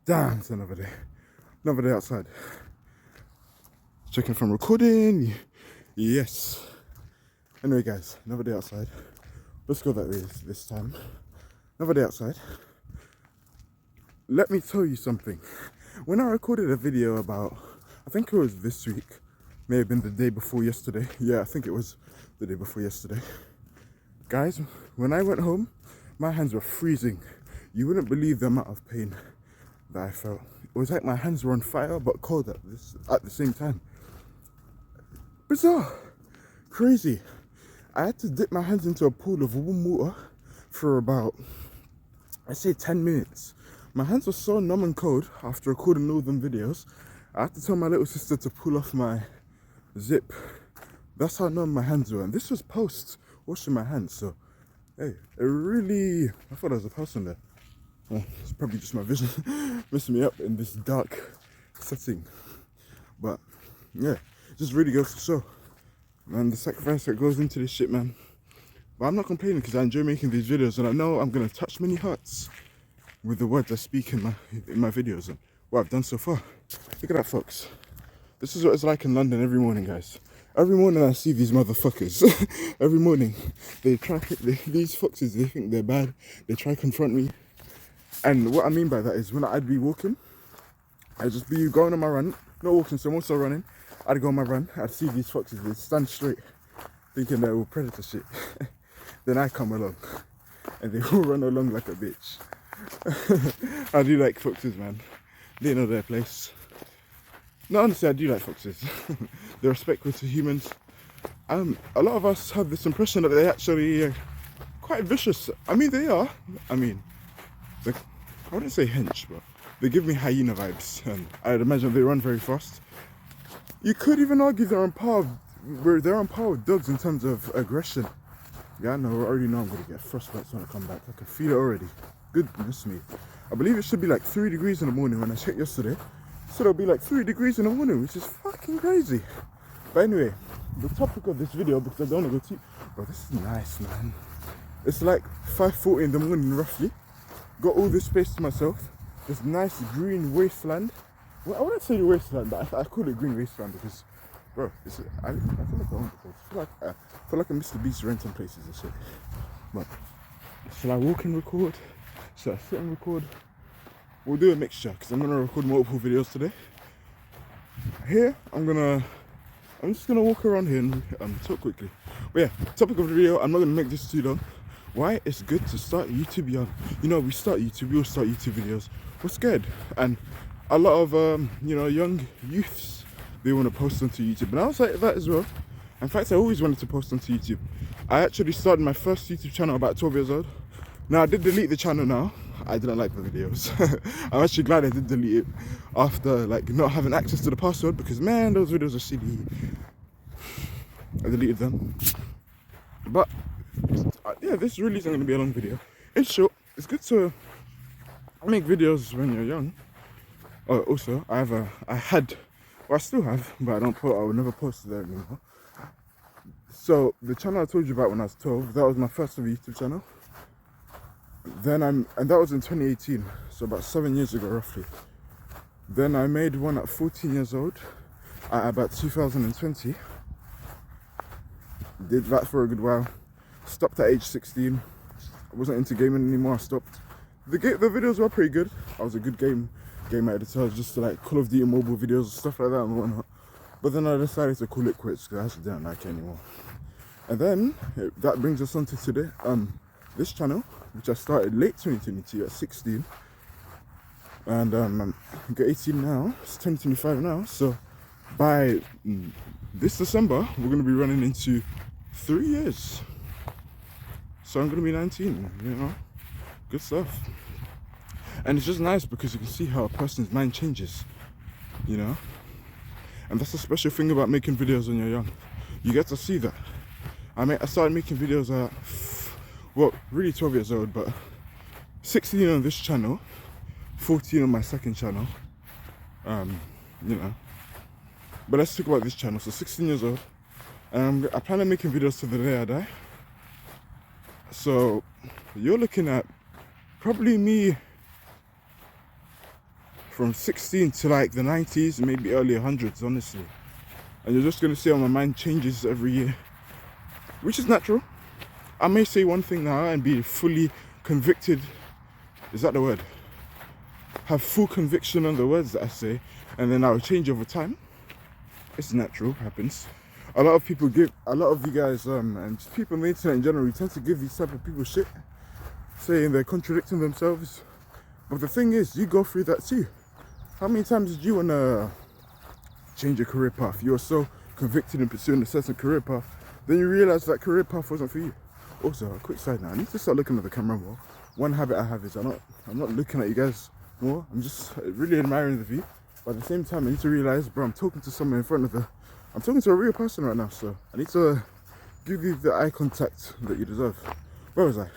Damn, it's another day. Another day outside. Checking from recording. Yes. Anyway, guys, another day outside. Let's go that way this time. Another day outside. Let me tell you something. When I recorded a video about, I think it was this week, may have been the day before yesterday. Yeah, I think it was the day before yesterday. Guys, when I went home, my hands were freezing. You wouldn't believe the amount of pain that I felt. It was like my hands were on fire but cold at the same time. Bizarre. Crazy. I had to dip my hands into a pool of warm water for about, I'd say 10 minutes. My hands were so numb and cold after recording all them videos. I had to tell my little sister to pull off my zip. That's how numb my hands were. And this was post washing my hands. So, hey, it really, I thought there was a person there. Oh, it's probably just my vision messing me up in this dark setting. But yeah, just really goes to show, man, the sacrifice that goes into this shit, man. But I'm not complaining because I enjoy making these videos and I know I'm gonna touch many hearts with the words I speak in my videos and what I've done so far. Look at that, folks. This is what it's like in London every morning, guys. Every morning I see these motherfuckers. Every morning these foxes, they think they're bad. They try to confront me. And what I mean by that is when I'd be walking, I'd just be going on my run, not walking, so I'm also running. I'd go on my run, I'd see these foxes, they'd stand straight, thinking they're all predator shit. Then I come along, and they all run along like a bitch. I do like foxes, man. They know their place. No, honestly, I do like foxes. They're respectful to humans. A lot of us have this impression that they're actually quite vicious. I mean, they are. I mean, I wouldn't say hench, but they give me hyena vibes, and I'd imagine they run very fast. You could even argue they're on par with dogs in terms of aggression. Yeah, I know, I already know I'm gonna get frostbites when I come back. I can feel it already. Goodness me. I believe it should be like 3 degrees in the morning when I checked yesterday. So it'll be like 3 degrees in the morning, which is fucking crazy. But anyway, the topic of this video, because I don't want to go too... Bro, this is nice, man. It's like 5:40 in the morning, roughly. Got all this space to myself. This nice green wasteland. Well, I wouldn't say wasteland, but I call it green wasteland because, bro, I feel like I own the place. I feel like I'm Mr. Beast renting places and shit. But shall I walk and record? Shall I sit and record? We'll do a mixture because I'm gonna record multiple videos today. Here, I'm just gonna walk around here and talk quickly. But yeah, topic of the video. I'm not gonna make this too long. Why it's good to start YouTube young. You know, we all start YouTube videos. We're scared, and a lot of young youths, they want to post onto YouTube, and I was like that as well. In fact, I always wanted to post onto YouTube. I actually started my first YouTube channel about 12 years old. Now I did delete the channel now. I didn't like the videos. I'm actually glad I did delete it after like not having access to the password because man, those videos are silly. I deleted them. But yeah, this really isn't going to be a long video. In short, it's good to make videos when you're young. Oh, also, I still have, but I will never post there anymore. So the channel I told you about when I was 12, that was my first ever YouTube channel. And that was in 2018, so about 7 years ago roughly. Then I made one at 14 years old, at about 2020. Did that for a good while. Stopped at age 16. I wasn't into gaming anymore, I stopped. The videos were pretty good. I was a good game editor, just like Call of Duty mobile videos and stuff like that and whatnot. But then I decided to call it quits because I actually didn't like it anymore. And then that brings us on to today. This channel, which I started late 2022 at 16, and I'm 18 now. It's 2025 now. So by this December, we're gonna be running into 3 years. So I'm gonna be 19. You know, good stuff. And it's just nice because you can see how a person's mind changes, you know? And that's the special thing about making videos when you're young. You get to see that. I started making videos at, well, really 12 years old, but 16 on this channel, 14 on my second channel, you know. But let's talk about this channel. So 16 years old. I plan on making videos to the day I die. So you're looking at probably me from 16 to like the 90s, maybe early 100s, honestly. And you're just gonna see how my mind changes every year, which is natural. I may say one thing now and be fully convicted. Is that the word? Have full conviction on the words that I say, and then I'll change over time. It's natural, happens. A lot of you guys, and just people on the internet in general, tend to give these type of people shit, saying they're contradicting themselves. But the thing is, you go through that too. How many times did you want to change your career path? You were so convicted in pursuing a certain career path, then you realize that career path wasn't for you. Also, a quick side note, I need to start looking at the camera more. One habit I have is I'm not looking at you guys more. I'm just really admiring the view. But at the same time, I need to realize, bro, I'm talking to someone in front of I'm talking to a real person right now, so I need to give you the eye contact that you deserve. Where was I?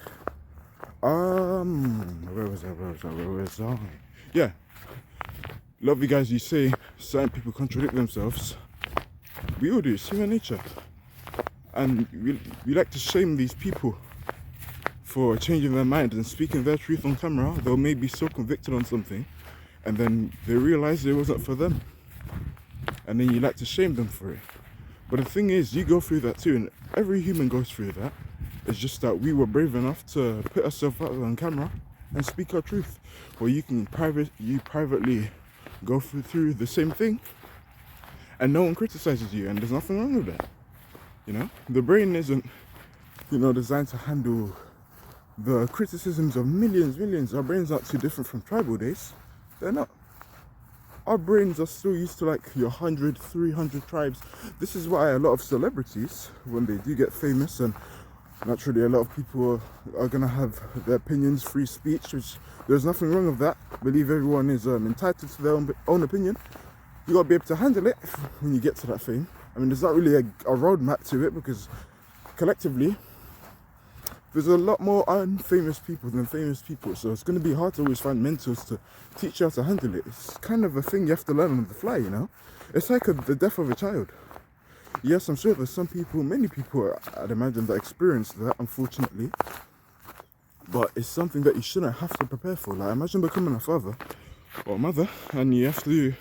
Where was I? Yeah. Love you guys, you say certain people contradict themselves. We all do, it's human nature. And we like to shame these people for changing their mind and speaking their truth on camera. They'll maybe be so convicted on something, and then they realize it wasn't for them. And then you like to shame them for it. But the thing is, you go through that too, and every human goes through that. It's just that we were brave enough to put ourselves out there on camera and speak our truth. Or you can privately go through the same thing, and no one criticizes you, and there's nothing wrong with that. You know, the brain isn't, designed to handle the criticisms of millions. Our brains aren't too different from tribal days. They're not. Our brains are still used to like your 100, 300 tribes. This is why a lot of celebrities, when they do get famous, and naturally a lot of people are gonna have their opinions, free speech, which there's nothing wrong with that. I believe everyone is entitled to their own opinion. You gotta be able to handle it when you get to that fame. I mean, there's not really a roadmap to it, because collectively there's a lot more unfamous people than famous people, so it's going to be hard to always find mentors to teach you how to handle it. It's kind of a thing you have to learn on the fly, It's like the death of a child. Yes, I'm sure there's many people, I'd imagine, that experience that, unfortunately, but it's something that you shouldn't have to prepare for. Like, imagine becoming a father or a mother, and you have to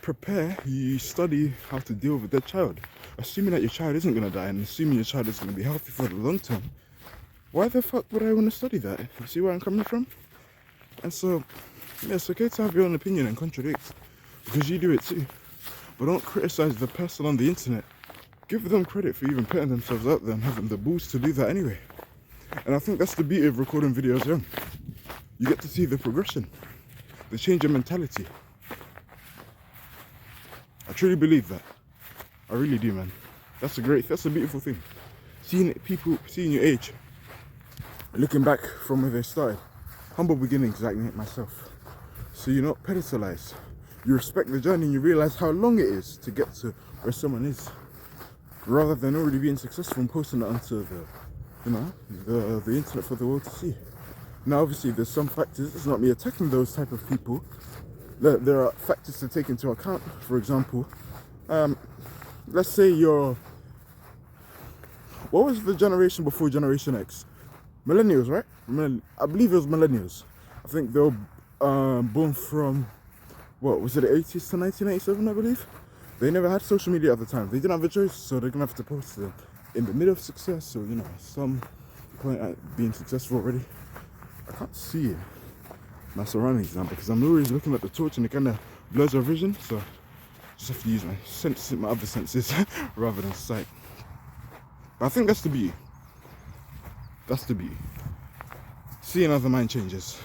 prepare, you study how to deal with that child, assuming that your child isn't going to die, and assuming your child is going to be healthy for the long term. Why the fuck would I want to study that? You see where I'm coming from? And so, yeah, it's okay to have your own opinion and contradict, because you do it too. But don't criticize the person on the internet. Give them credit for even putting themselves out there and having the balls to do that anyway. And I think that's the beauty of recording videos young. You get to see the progression, the change in mentality. I truly believe that. I really do, man. That's a beautiful thing. Seeing your age, looking back from where they started. Humble beginnings, like me myself. So you're not pedestalized. You respect the journey and you realize how long it is to get to where someone is, rather than already being successful and posting it onto the internet for the world to see. Now, obviously, there's some factors. It's not me attacking those type of people. There are factors to take into account. For example, let's say what was the generation before Generation X? Millennials, right? I believe it was millennials. I think they were born from, what was it, the 80s to 1987, I believe? They never had social media at the time. They didn't have a choice, so they're gonna have to post them in the middle of success, or some point at being successful already. I can't see my surroundings now because I'm always looking at the torch and it kind of blurs our vision, so I just have to use my other senses rather than sight. But I think that's the beauty. That's the beauty. Seeing other mind changes.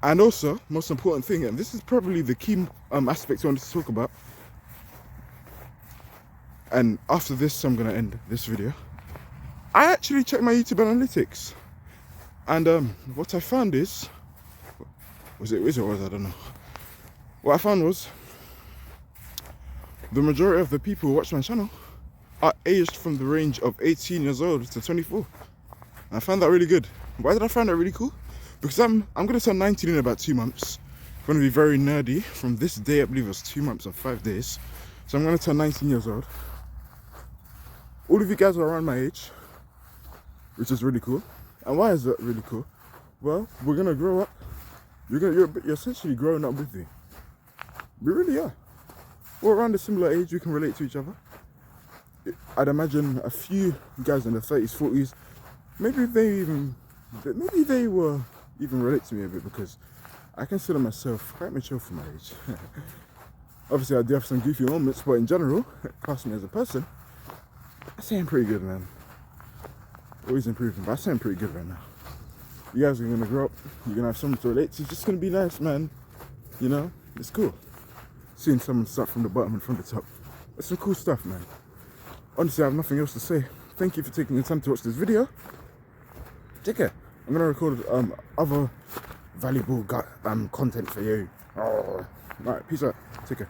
And also, most important thing, and this is probably the key aspect I wanted to talk about, and after this I'm going to end this video. I actually checked my YouTube analytics, and what I found is, I don't know. What I found was, the majority of the people who watch my channel are aged from the range of 18 years old to 24. And I found that really good. Why did I find that really cool? Because I'm going to turn 19 in about 2 months. I'm going to be very nerdy. From this day, I believe it was 2 months or 5 days. So I'm going to turn 19 years old. All of you guys are around my age, which is really cool. And why is that really cool? Well, we're going to grow up You're essentially growing up with me. We really are. We're around a similar age. We can relate to each other. I'd imagine a few guys in their 30s, 40s, maybe they were even relate to me a bit, because I consider myself quite mature for my age. Obviously, I do have some goofy moments, but in general, past me as a person, I say I'm pretty good, man. Always improving, but I say I'm pretty good right now. You guys are gonna grow up, you're gonna have someone to relate to. It's just gonna be nice, man. You know, it's cool seeing someone start from the bottom and from the top. It's some cool stuff, man. Honestly, I have nothing else to say. Thank you for taking the time to watch this video. Take care. I'm gonna record other valuable content for you. Alright, peace out. Take care.